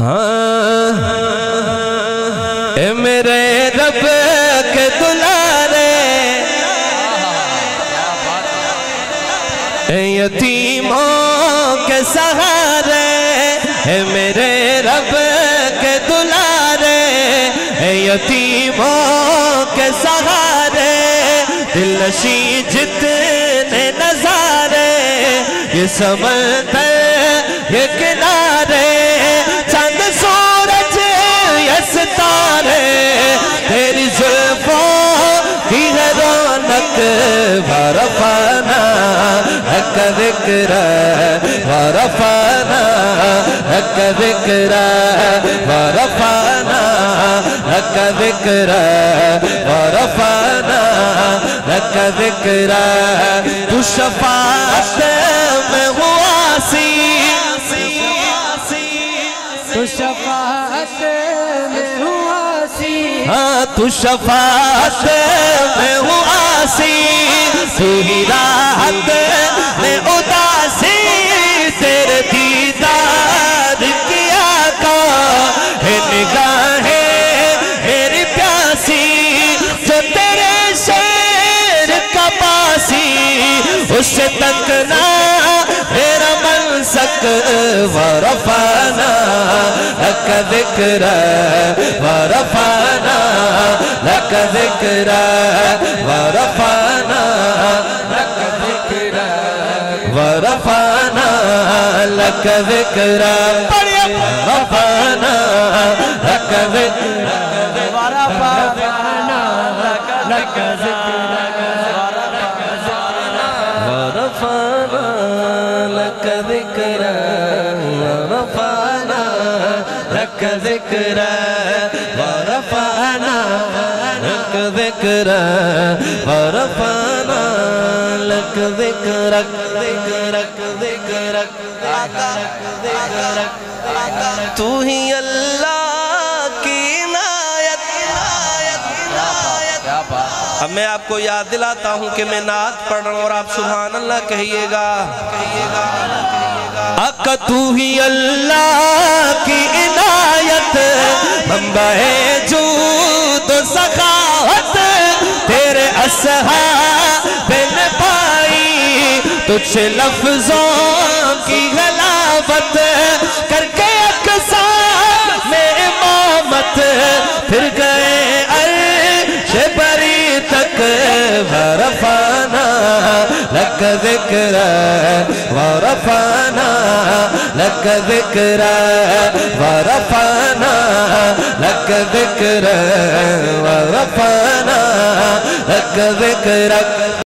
ہاں اے میرے رب کے دلارے، اے یتیموں کے سہارے، اے میرے رب کے دلارے، اے یتیموں کے سہارے، دل نشیں جتنے نظارے، یہ سمندر یہ کنارے، چاند سورج یہ ستارے، تیری زلفوں کی ہے رونق، ورفعنا لک ذکر ورفعنا لک ذکر ورفعنا لک ذکر ورفعنا لک ذکر، تو شفاعت میں ہوا سی، تو شفاعت میں ہوا سی، ہاں تو شفاعت میں ہوا سی، تو ہی راحت میں اداسی، تیرے دیدار کی آقا ہے نگاہیں میری پیاسی، جو تیرے شیر کا باسی، اس سے تکنا میرا منسک، ورفعنا لک ذکر ورفعنا لک ذکر ورفعنا لک ذکر ورفعنا لک ذکر، ورفعنا لک ذکر ورفعنا لک ذکر، ورفعنا لک ذکر ورفعنا لک ذکر ورفعنا لک ذکر ورفعنا لک ذکرک، تو ہی اللہ کی عنایت۔ اب میں آپ کو یاد دلاتا ہوں کہ میں نعت پڑھ رہا ہوں اور آپ سبحان اللہ کہیے گا۔ آقا تو ہی اللہ کی عنایت، منبع جود و سخاوت، تیرے اصحاب نے پائی تجھ لفظوں کی غلاوت، کر کے اقصا میں امامت، پھر گئے عرش بری تک، ورفعنا لک ذکر ورفعنا لک ذکر ورفعنا لک ذکر ورفعنا لک ذکر۔